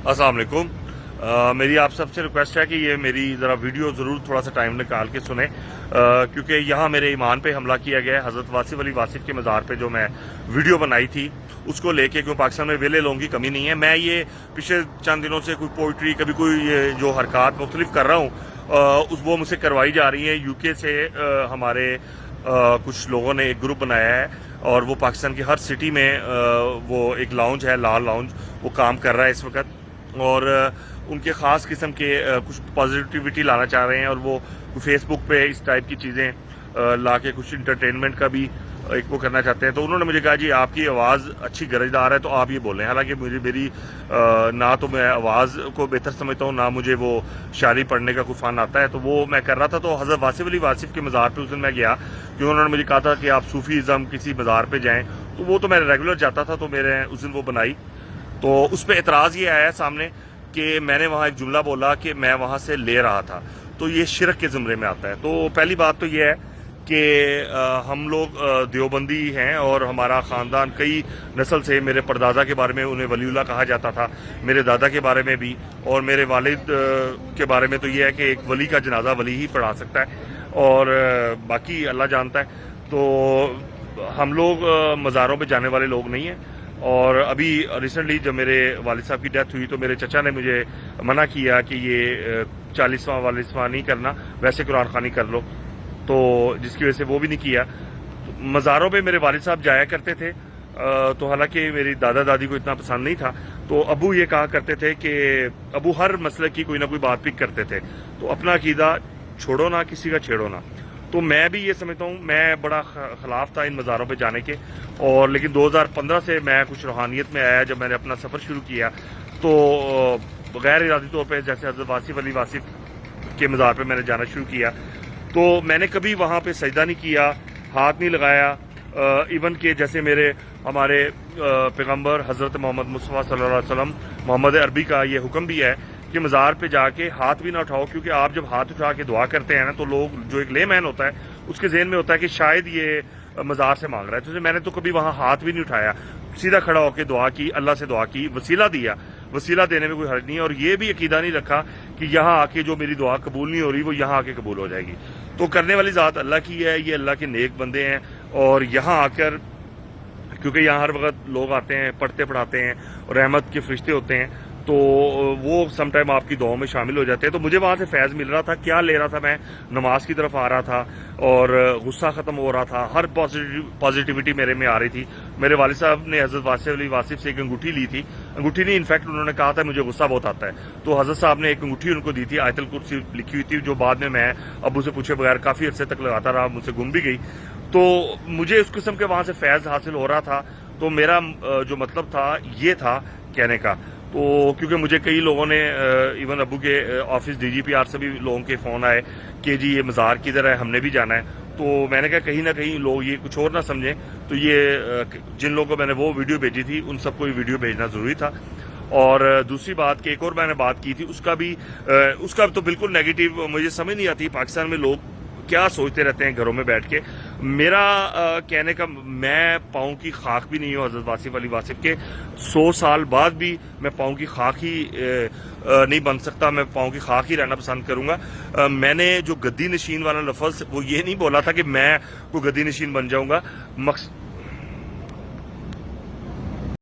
अस्सलाम वालेकुम। मेरी आप सबसे रिक्वेस्ट है कि ये मेरी ज़रा वीडियो ज़रूर थोड़ा सा टाइम निकाल के सुने, क्योंकि यहाँ मेरे ईमान पे हमला किया गया है। हज़रत वासिफ अली वासिफ के मज़ार पे जो मैं वीडियो बनाई थी उसको लेके, क्यों पाकिस्तान में वेले लोगों की कमी नहीं है। मैं ये पिछले चंद दिनों से कोई पोइट्री, कभी कोई ये जो हरकत मुख्तलिफ कर रहा हूँ, वो मुझसे करवाई जा रही है। यूके से हमारे कुछ लोगों ने एक ग्रुप बनाया है और वो पाकिस्तान की हर सिटी में वो एक लाउंज है, लाल लाउंज, वो काम कर रहा है इस वक्त, और उनके ख़ास किस्म के कुछ पॉजिटिविटी लाना चाह रहे हैं, और वो फेसबुक पे इस टाइप की चीज़ें ला के कुछ इंटरटेनमेंट का भी एक वो करना चाहते हैं। तो उन्होंने मुझे कहा जी आपकी आवाज़ अच्छी गरजदार है तो आप ये बोलें। हालांकि मेरी ना तो मैं आवाज़ को बेहतर समझता हूँ, ना मुझे वो शायरी पढ़ने का कोई फ़न आता है। तो वो मैं कर रहा था, तो हज़रत वासिफ अली वासिफ के मज़ार पे उस दिन मैं गया, क्योंकि उन्होंने मुझे कहा था कि आप सूफ़ीज़म किसी मज़ार पे जाएँ। तो वो तो मैं रेगुलर जाता था, तो मेरे उस दिन वो बनाई, तो उस पर एतराज़ ये आया सामने कि मैंने वहाँ एक जुमला बोला कि मैं वहाँ से ले रहा था, तो ये शिरक के ज़ुमरे में आता है। तो पहली बात तो ये है कि हम लोग देवबंदी हैं और हमारा ख़ानदान कई नस्ल से, मेरे परदादा के बारे में उन्हें वलीउल्लाह कहा जाता था, मेरे दादा के बारे में भी, और मेरे वालिद के बारे में तो ये है कि एक वली का जनाजा वली ही पढ़ा सकता है, और बाकी अल्लाह जानता है। तो हम लोग मज़ारों पे जाने वाले लोग नहीं हैं। और अभी रिसेंटली जब मेरे वालिद साहब की डेथ हुई तो मेरे चचा ने मुझे मना किया कि ये 40वां वालिसवां नहीं करना, वैसे कुरान खानी कर लो, तो जिसकी वजह से वो भी नहीं किया। तो मज़ारों पे मेरे वालिद साहब जाया करते थे, तो हालांकि मेरी दादा दादी को इतना पसंद नहीं था, तो अबू ये कहा करते थे कि अबू हर मसले की कोई ना कोई बात पिक करते थे, तो अपना अकीदा छोड़ो ना, किसी का छेड़ो ना। तो मैं भी ये समझता हूँ, मैं बड़ा खिलाफ था इन मज़ारों पे जाने के, और लेकिन 2015 से मैं कुछ रूहानियत में आया। जब मैंने अपना सफ़र शुरू किया तो गैर इरादी तौर पे, जैसे हज़रत वासिफ अली वासिफ के मज़ार पे मैंने जाना शुरू किया, तो मैंने कभी वहाँ पे सजदा नहीं किया, हाथ नहीं लगाया। इवन के जैसे हमारे पैगम्बर हज़रत मोहम्मद मुस्तफ़ा सल्लल्लाहु अलैहि वसल्लम, मोहम्मद अरबी का ये हुक्म भी है कि मज़ार पे जाके हाथ भी ना उठाओ, क्योंकि आप जब हाथ उठा के दुआ करते हैं ना, तो लोग, जो एक ले मैन होता है उसके जहन में होता है कि शायद ये मज़ार से मांग रहा है। तो मैंने तो कभी वहाँ हाथ भी नहीं उठाया, सीधा खड़ा होकर दुआ की, अल्लाह से दुआ की, वसीला दिया। वसीला देने में कोई हर्ज नहीं है, और ये भी अकीदा नहीं रखा कि यहाँ आके जो मेरी दुआ कबूल नहीं हो रही वो यहाँ आके कबूल हो जाएगी। तो करने वाली ज़ात अल्लाह की है, ये अल्लाह के नेक बंदे हैं, और यहाँ आकर, क्योंकि यहाँ हर वक्त लोग आते हैं, पढ़ते पढ़ाते हैं, और रहमत के फरिश्ते होते हैं, तो वो समटाइम आपकी दुआओं में शामिल हो जाते हैं। तो मुझे वहाँ से फैज़ मिल रहा था। क्या ले रहा था मैं? नमाज की तरफ आ रहा था और गुस्सा ख़त्म हो रहा था, हर पॉजिटिविटी मेरे में आ रही थी। मेरे वालिद साहब ने हज़रत वासिफ अली वासिफ से एक अंगूठी ली थी, अंगूठी नहीं, इनफैक्ट उन्होंने कहा था मुझे गुस्सा बहुत आता है, तो हज़रत साहब ने एक अंगूठी उनको दी थी, आयतुल कुर्सी लिखी हुई थी, जो बाद में मैं अबू से पूछे बगैर काफ़ी अर्से तक लगाता रहा, मुझसे गुम भी गई। तो मुझे उस किस्म के वहाँ से फैज़ हासिल हो रहा था। तो मेरा जो मतलब था ये था कहने का, तो क्योंकि मुझे कई लोगों ने, इवन अबू के ऑफिस DGPR से भी लोगों के फ़ोन आए कि जी ये मज़ार किधर है, हमने भी जाना है। तो मैंने कहा कहीं ना कहीं लोग ये कुछ और ना समझें, तो ये जिन लोगों को मैंने वो वीडियो भेजी थी उन सबको ये वीडियो भेजना ज़रूरी था। और दूसरी बात कि एक और मैंने बात की थी, उसका तो बिल्कुल नेगेटिव, मुझे समझ नहीं आती पाकिस्तान में लोग क्या सोचते रहते हैं घरों में बैठ के। मेरा कहने का, मैं पाँव की खाक भी नहीं हूँ हज़रत वासिफ अली वासिफ के। 100 साल बाद भी मैं पाँव की खाक ही नहीं बन सकता, मैं पाँव की खाक ही रहना पसंद करूँगा। मैंने जो गद्दी नशीन वाला लफ्ज़, वो ये नहीं बोला था कि मैं कोई गद्दी नशीन बन जाऊँगा।